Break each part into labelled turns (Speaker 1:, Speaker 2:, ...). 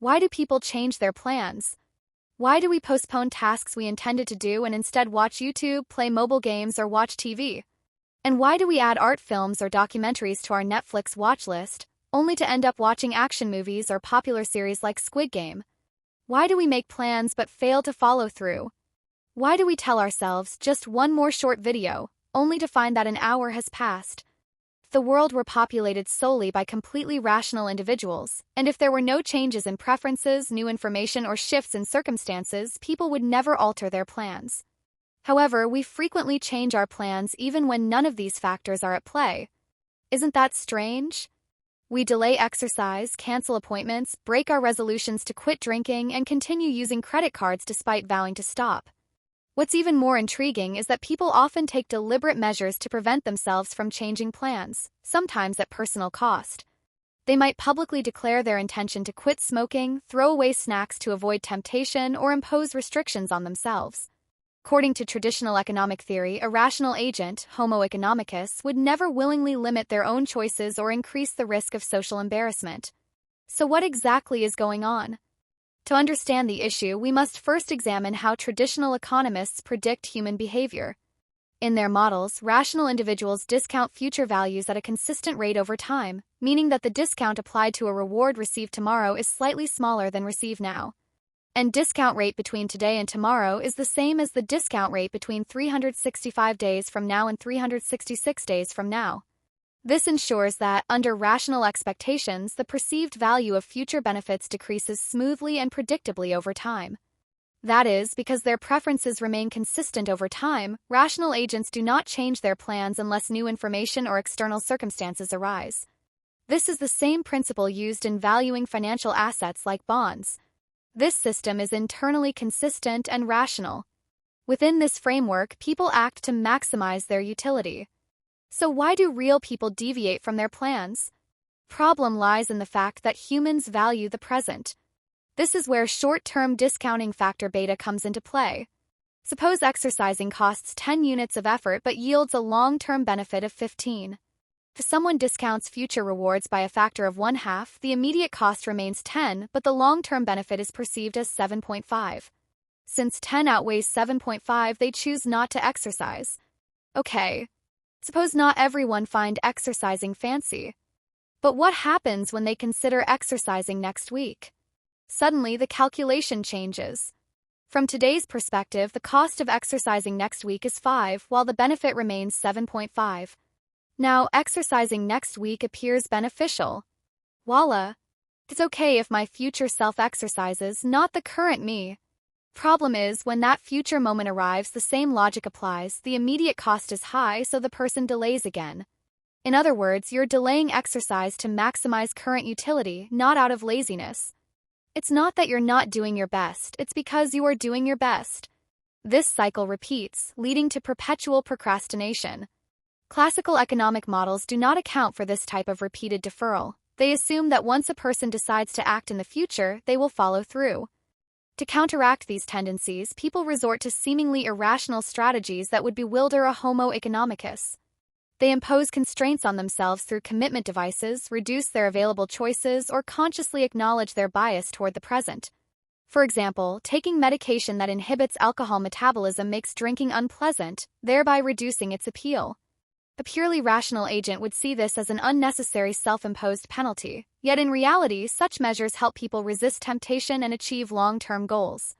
Speaker 1: Why do people change their plans? Why do we postpone tasks we intended to do and instead watch YouTube, play mobile games, or watch TV? And why do we add art films or documentaries to our Netflix watch list, only to end up watching action movies or popular series like Squid Game? Why do we make plans but fail to follow through? Why do we tell ourselves just one more short video, only to find that an hour has passed? If the world were populated solely by completely rational individuals, and if there were no changes in preferences, new information, or shifts in circumstances, people would never alter their plans. However, we frequently change our plans even when none of these factors are at play. Isn't that strange? We delay exercise, cancel appointments, break our resolutions to quit drinking, and continue using credit cards despite vowing to stop. What's even more intriguing is that people often take deliberate measures to prevent themselves from changing plans, sometimes at personal cost. They might publicly declare their intention to quit smoking, throw away snacks to avoid temptation, or impose restrictions on themselves. According to traditional economic theory, a rational agent, Homo economicus, would never willingly limit their own choices or increase the risk of social embarrassment. So what exactly is going on? To understand the issue, we must first examine how traditional economists predict human behavior. In their models, rational individuals discount future values at a consistent rate over time, meaning that the discount applied to a reward received tomorrow is slightly smaller than received now. And discount rate between today and tomorrow is the same as the discount rate between 365 days from now and 366 days from now. This ensures that, under rational expectations, the perceived value of future benefits decreases smoothly and predictably over time. That is, because their preferences remain consistent over time, rational agents do not change their plans unless new information or external circumstances arise. This is the same principle used in valuing financial assets like bonds. This system is internally consistent and rational. Within this framework, people act to maximize their utility. So why do real people deviate from their plans? Problem lies in the fact that humans value the present. This is where short-term discounting factor beta comes into play. Suppose exercising costs 10 units of effort but yields a long-term benefit of 15. If someone discounts future rewards by a factor of 1/2, the immediate cost remains 10, but the long-term benefit is perceived as 7.5. Since 10 outweighs 7.5, they choose not to exercise. Okay. Suppose not everyone find exercising fancy. But what happens when they consider exercising next week? Suddenly, the calculation changes. From today's perspective, the cost of exercising next week is 5, while the benefit remains 7.5. Now, exercising next week appears beneficial. Voila! It's okay if my future self exercises, not the current me. Problem is, when that future moment arrives, the same logic applies. The immediate cost is high, so the person delays again. In other words, you're delaying exercise to maximize current utility, not out of laziness. It's not that you're not doing your best, it's because you are doing your best. This cycle repeats, leading to perpetual procrastination. Classical economic models do not account for this type of repeated deferral. They assume that once a person decides to act in the future, they will follow through. To counteract these tendencies, people resort to seemingly irrational strategies that would bewilder a Homo economicus. They impose constraints on themselves through commitment devices, reduce their available choices, or consciously acknowledge their bias toward the present. For example, taking medication that inhibits alcohol metabolism makes drinking unpleasant, thereby reducing its appeal. A purely rational agent would see this as an unnecessary self-imposed penalty, yet in reality, such measures help people resist temptation and achieve long-term goals.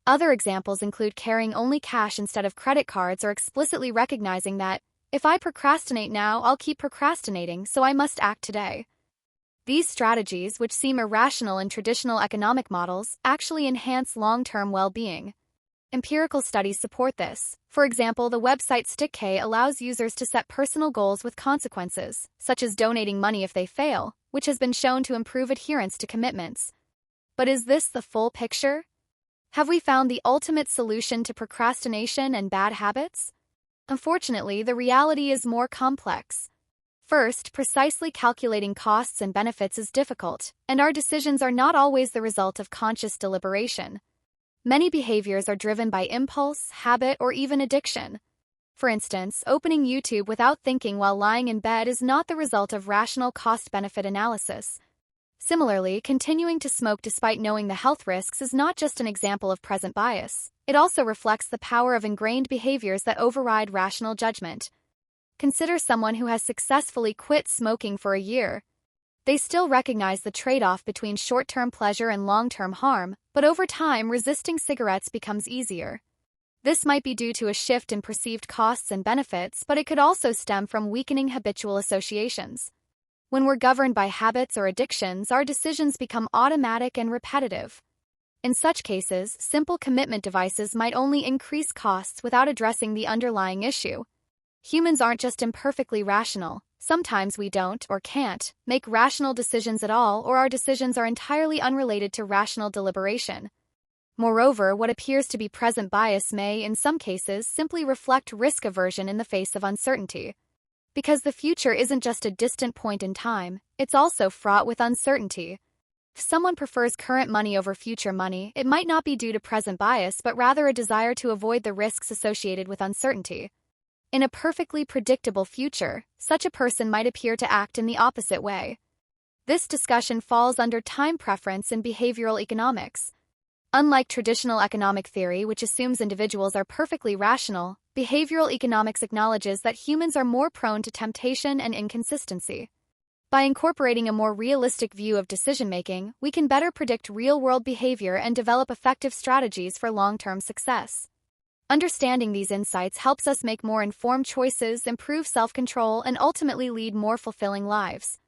Speaker 1: Other examples include carrying only cash instead of credit cards or explicitly recognizing that, if I procrastinate now, I'll keep procrastinating, so I must act today. These strategies, which seem irrational in traditional economic models, actually enhance long-term well-being. Empirical studies support this. For example, the website StickK allows users to set personal goals with consequences, such as donating money if they fail, which has been shown to improve adherence to commitments. But is this the full picture? Have we found the ultimate solution to procrastination and bad habits? Unfortunately, the reality is more complex. First, precisely calculating costs and benefits is difficult, and our decisions are not always the result of conscious deliberation. Many behaviors are driven by impulse, habit, or even addiction. For instance, opening YouTube without thinking while lying in bed is not the result of rational cost-benefit analysis. Similarly, continuing to smoke despite knowing the health risks is not just an example of present bias. It also reflects the power of ingrained behaviors that override rational judgment. Consider someone who has successfully quit smoking for a year. They still recognize the trade-off between short-term pleasure and long-term harm, but over time, resisting cigarettes becomes easier. This might be due to a shift in perceived costs and benefits, but it could also stem from weakening habitual associations. When we're governed by habits or addictions, our decisions become automatic and repetitive. In such cases, simple commitment devices might only increase costs without addressing the underlying issue. Humans aren't just imperfectly rational. Sometimes we don't, or can't, make rational decisions at all, or our decisions are entirely unrelated to rational deliberation. Moreover, what appears to be present bias may, in some cases, simply reflect risk aversion in the face of uncertainty. Because the future isn't just a distant point in time, it's also fraught with uncertainty. If someone prefers current money over future money, it might not be due to present bias but rather a desire to avoid the risks associated with uncertainty. In a perfectly predictable future, such a person might appear to act in the opposite way. This discussion falls under time preference in behavioral economics. Unlike traditional economic theory, which assumes individuals are perfectly rational, behavioral economics acknowledges that humans are more prone to temptation and inconsistency. By incorporating a more realistic view of decision-making, we can better predict real-world behavior and develop effective strategies for long-term success. Understanding these insights helps us make more informed choices, improve self-control, and ultimately lead more fulfilling lives.